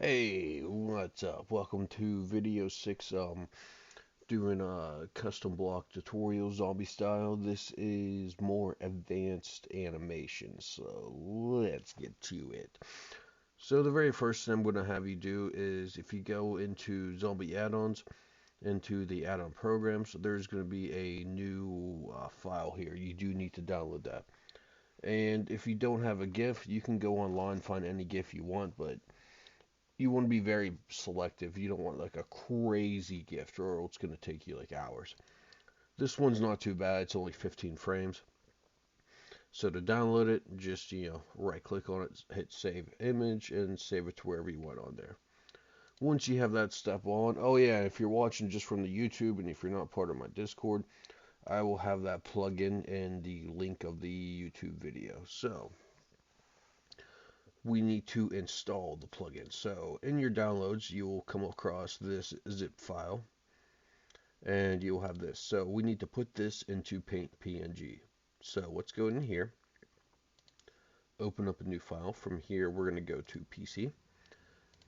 Hey, what's up? Welcome to video 6, doing a custom block tutorial zombie style. This is more advanced animation, so let's get to it. So the very first thing I'm going to have you do is if you go into zombie add-ons, into the add-on programs, there's going to be a new file here. You do need to download that. And if you don't have a GIF, you can go online, find any GIF you want, but you want to be very selective. You don't want like a crazy gift or it's going to take you like hours. This one's not too bad. It's only 15 frames. So to download it, just, right click on it, hit save image and save it to wherever you want on there. Once you have that step on, oh yeah, if you're watching just from the YouTube and if you're not part of my Discord, I will have that plugin in the link of the YouTube video. So we need to install the plugin. So in your downloads, you will come across this zip file and you'll have this. So we need to put this into Paint PNG. So let's go in here, open up a new file. From here, we're going to go to PC,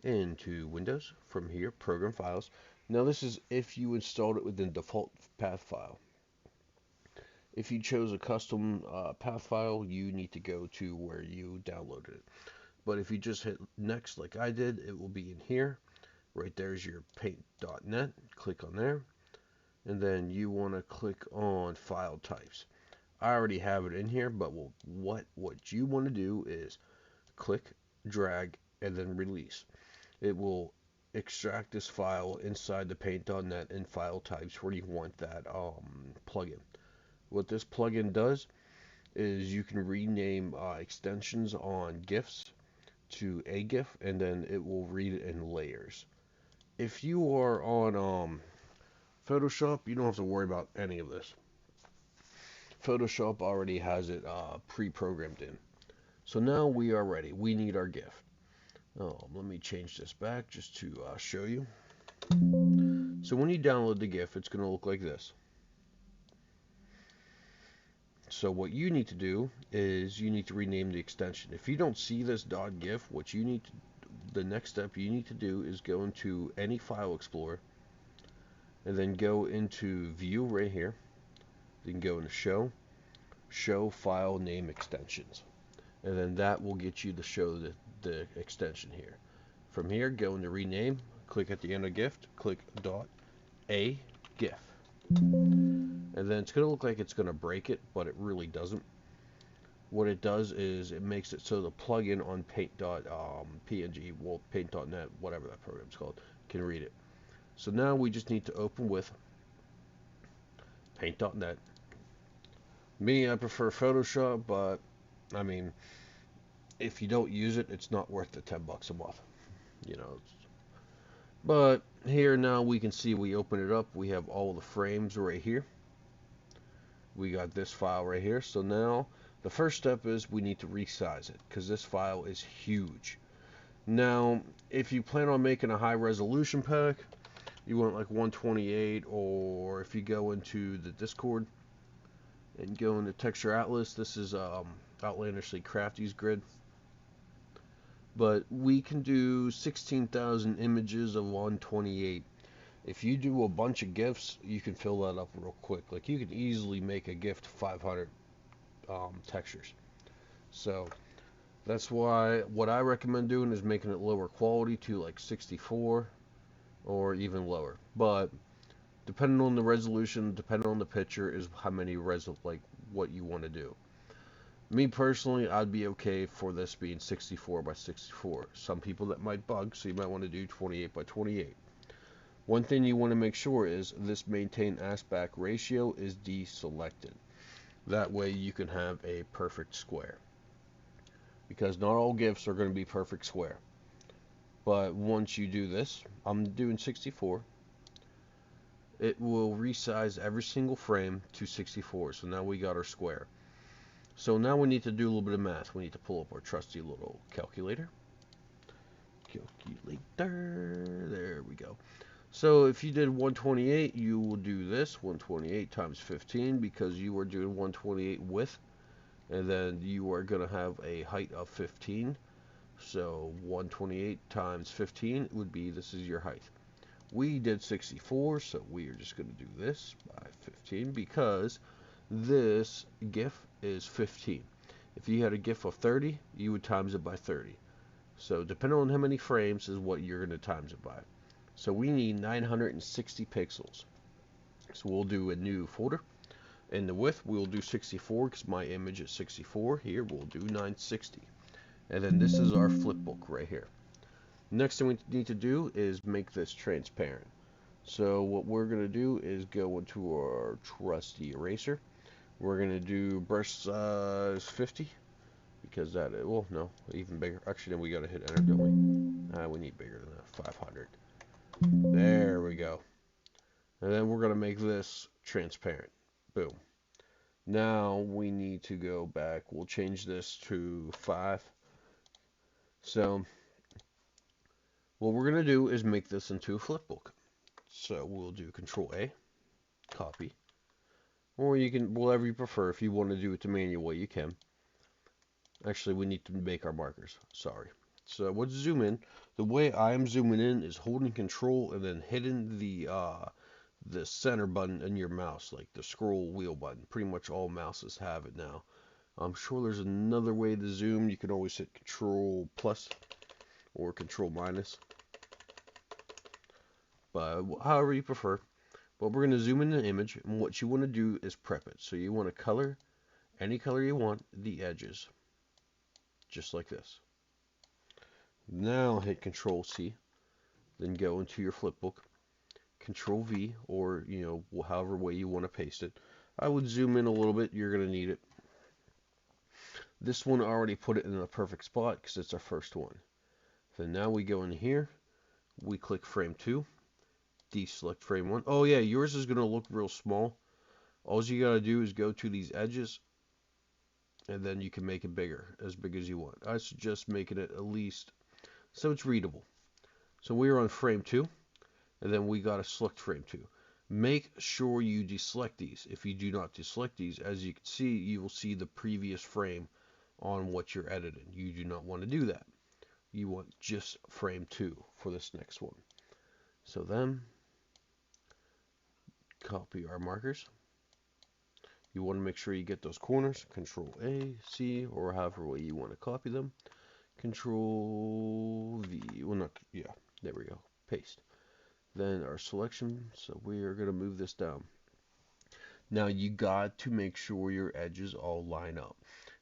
into Windows. From here, Program Files. Now this is if you installed it within default path file. If you chose a custom path file, you need to go to where you downloaded it. But if you just hit next like I did, it will be in here. Right there's your paint.net. Click on there. And then you want to click on file types. I already have it in here, but what you want to do is click, drag, and then release. It will extract this file inside the paint.net and file types where you want that plugin. What this plugin does is you can rename extensions on GIFs to agif, and then it will read it in layers. If you are on Photoshop, you don't have to worry about any of this. Photoshop already has it pre-programmed in. So now we are ready. We need our GIF. Let me change this back just to show you. So when you download the GIF, it's going to look like this. So what you need to do is you need to rename the extension. If you don't see this .gif, the next step you need to do is go into any file explorer and then go into view right here. Then go into show file name extensions. And then that will get you to show the extension here. From here, go into rename, click at the end of gift, click .a GIF. And then it's going to look like it's going to break it, but it really doesn't. What it does is it makes it so the plugin on paint.png, well, paint.net, whatever that program's called, can read it. So now we just need to open with paint.net. Me, I prefer Photoshop, but I mean, if you don't use it, it's not worth the $10 a month, you know. But here now we can see we open it up. We have all the frames right here. We got this file right here. So now the first step is we need to resize it because this file is huge. Now, if you plan on making a high resolution pack, you want like 128, or if you go into the Discord and go into Texture Atlas, this is Outlandishly Crafty's grid. But we can do 16,000 images of 128. If you do a bunch of GIFs, you can fill that up real quick. Like you can easily make a GIF to 500 textures. So that's why what I recommend doing is making it lower quality to like 64 or even lower. But depending on the resolution, depending on the picture, is how many like what you want to do. Me personally, I'd be okay for this being 64 by 64. Some people that might bug, so you might want to do 28 by 28. One thing you want to make sure is this maintain aspect ratio is deselected. That way you can have a perfect square. Because not all GIFs are going to be perfect square. But once you do this, I'm doing 64. It will resize every single frame to 64. So now we got our square. So now we need to do a little bit of math. We need to pull up our trusty little calculator. There we go. So if you did 128, you will do this, 128 times 15, because you are doing 128 width, and then you are going to have a height of 15. So 128 times 15 would be, this is your height. We did 64, so we are just going to do this by 15 because this GIF is 15. If you had a GIF of 30, you would times it by 30. So depending on how many frames is what you're going to times it by. So we need 960 pixels. So we'll do a new folder. In the width, we'll do 64 because my image is 64. Here, we'll do 960. And then this is our flipbook right here. Next thing we need to do is make this transparent. So what we're going to do is go into our trusty eraser. We're going to do brush size 50 because that is, well, no, even bigger. Actually, then we got to hit enter, don't we? We need bigger than that, 500. There we go. And then we're going to make this transparent. Boom. Now we need to go back. We'll change this to 5. So what we're going to do is make this into a flipbook. So we'll do Control A, copy, or you can, whatever you prefer. If you want to do it the manual way, you can. Actually, we need to make our markers. Sorry. So let's zoom in. The way I'm zooming in is holding Control and then hitting the center button in your mouse, like the scroll wheel button. Pretty much all mouses have it now. I'm sure there's another way to zoom. You can always hit Control plus or Control minus, but however you prefer. But we're going to zoom in the image, and what you want to do is prep it. So you want to color any color you want the edges, just like this. Now hit Control C, then go into your flipbook, Control V, or however way you want to paste it. I would zoom in a little bit. You're going to need it. This one I already put it in the perfect spot because it's our first one. So now we go in here, we click frame 2, deselect frame 1. Oh yeah, yours is going to look real small. All you got to do is go to these edges, and then you can make it bigger, as big as you want. I suggest making it at least so it's readable. So we are on frame 2, and then we got to select frame 2. Make sure you deselect these. If you do not deselect these, as you can see, you will see the previous frame on what you're editing. You do not want to do that. You want just frame 2 for this next one. So then, copy our markers. You want to make sure you get those corners. Control A, C, or however way you want to copy them. Control V, well not, yeah, there we go, paste. Then our selection, so we are going to move this down. Now you got to make sure your edges all line up.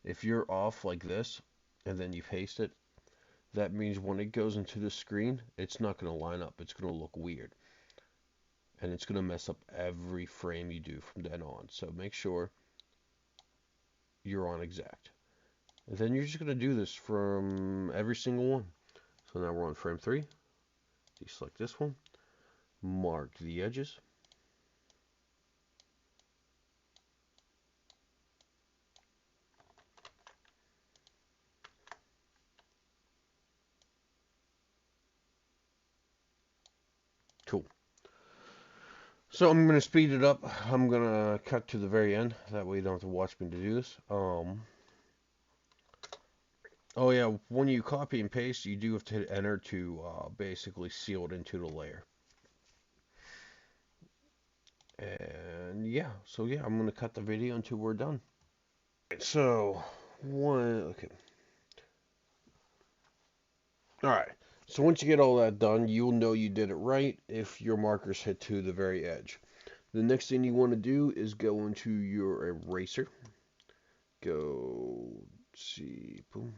If you're off like this, and then you paste it, that means when it goes into the screen, it's not going to line up. It's going to look weird. And it's going to mess up every frame you do from then on. So make sure you're on exact. And then you're just going to do this from every single one. So now we're on frame 3. Deselect this one. Mark the edges. Cool. So I'm going to speed it up. I'm going to cut to the very end. That way you don't have to watch me to do this. Oh yeah, when you copy and paste, you do have to hit enter to basically seal it into the layer. And yeah, so yeah, I'm going to cut the video until we're done. So, okay. Alright, so once you get all that done, you'll know you did it right if your markers hit to the very edge. The next thing you want to do is go into your eraser. Go, see, boom.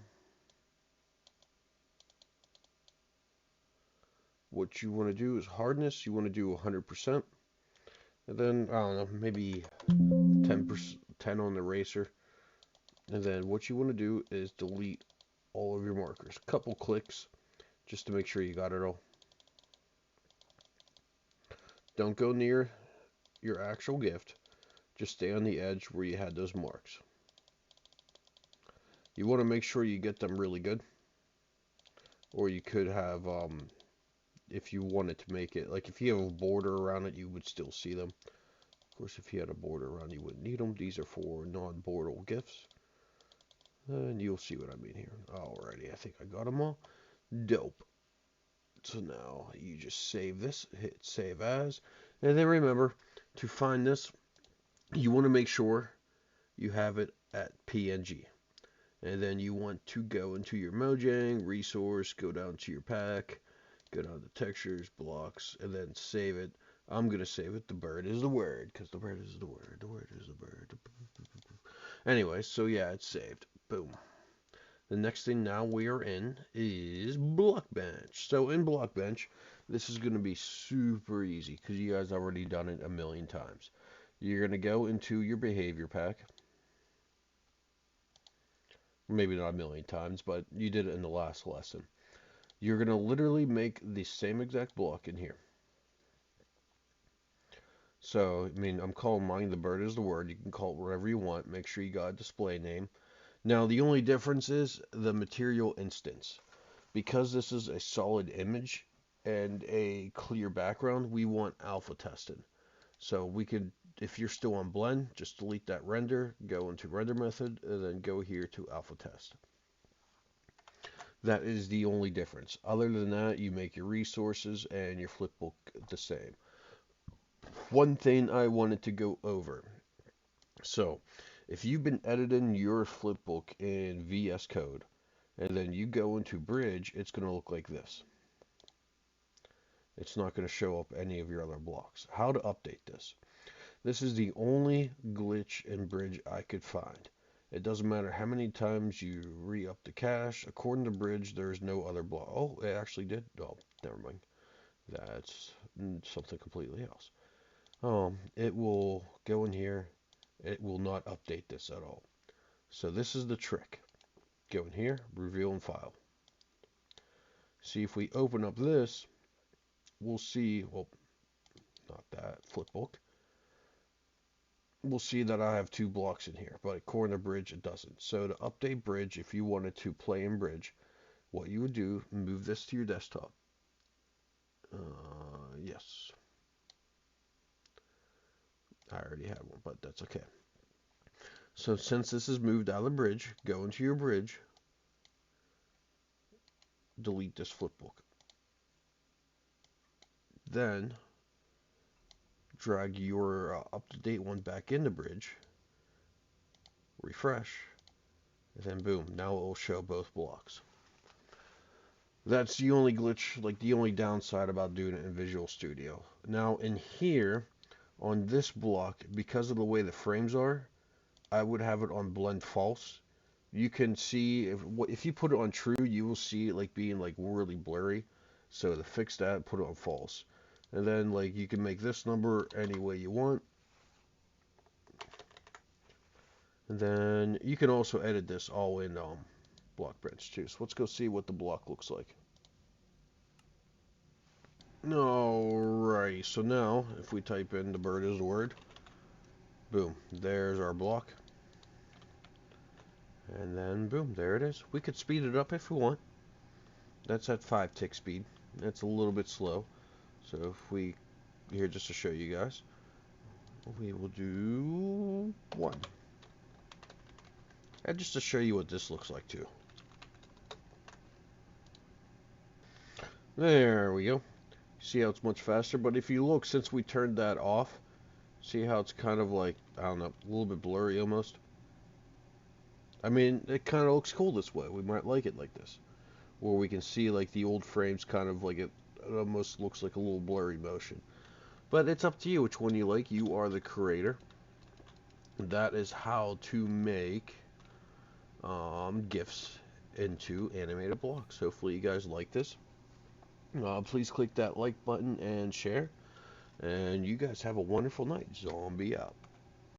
What you want to do is hardness. You want to do 100%. And then, I don't know, maybe 10%, 10 on the eraser. And then what you want to do is delete all of your markers. Couple clicks just to make sure you got it all. Don't go near your actual gift. Just stay on the edge where you had those marks. You want to make sure you get them really good. Or you could have, if you wanted to make it, like if you have a border around it, you would still see them. Of course, if you had a border around, you wouldn't need them. These are for non-border gifts. And you'll see what I mean here. Alrighty, I think I got them all. Dope. So now you just save this, hit save as, and then remember to find this, you want to make sure you have it at PNG. And then you want to go into your Mojang, resource, go down to your pack, go down to textures, blocks, and then save it. I'm going to save it. The bird is the word, because the bird is the word. The word is the bird. Anyway, so yeah, it's saved. Boom. The next thing now we are in is Blockbench. So in Blockbench, this is going to be super easy because you guys already done it a million times. You're going to go into your behavior pack. Maybe not a million times, but you did it in the last lesson. You're going to literally make the same exact block in here. So, I mean, I'm calling mine the bird is the word. You can call it whatever you want. Make sure you got a display name. Now, the only difference is the material instance. Because this is a solid image and a clear background, we want alpha tested. So we could, if you're still on blend, just delete that render, go into render method, and then go here to alpha test. That is the only difference. Other than that, you make your resources and your flipbook the same. One thing I wanted to go over. So, if you've been editing your flipbook in VS Code, and then you go into Bridge, it's going to look like this. It's not going to show up any of your other blocks. How to update this? This is the only glitch in Bridge I could find. It doesn't matter how many times you re-up the cache. According to Bridge, there's no other block. Oh, it actually did. Oh, never mind. That's something completely else. It will go in here. It will not update this at all. So this is the trick. Go in here, reveal and file. See if we open up this, we'll see, well, not that, flipbook. We'll see that I have two blocks in here, but according to Bridge, it doesn't. So to update Bridge, if you wanted to play in Bridge, what you would do, move this to your desktop. Yes. I already had one, but that's okay. So since this is moved out of the Bridge, go into your Bridge, delete this flipbook. Then drag your up-to-date one back into Bridge, refresh, and then boom, now it will show both blocks. That's the only glitch, like the only downside about doing it in Visual Studio. Now in here, on this block, because of the way the frames are, I would have it on blend false. You can see, if you put it on true, you will see it like being like really blurry. So to fix that, put it on false. And then like you can make this number any way you want. And then you can also edit this all in Blockbench too. So let's go see what the block looks like. Alrighty, so now if we type in the bird is the word, boom, there's our block. And then boom, there it is. We could speed it up if we want. That's at 5 tick speed. That's a little bit slow. So if we, here just to show you guys, we will do 1. And just to show you what this looks like too. There we go. See how it's much faster, but if you look, since we turned that off, see how it's kind of like, I don't know, a little bit blurry almost. I mean, it kind of looks cool this way. We might like it like this, where we can see like the old frames kind of like it almost looks like a little blurry motion. But it's up to you which one you like. You are the creator. That is how to make GIFs into animated blocks. Hopefully you guys like this. Please click that like button and share. And you guys have a wonderful night. Zombie out.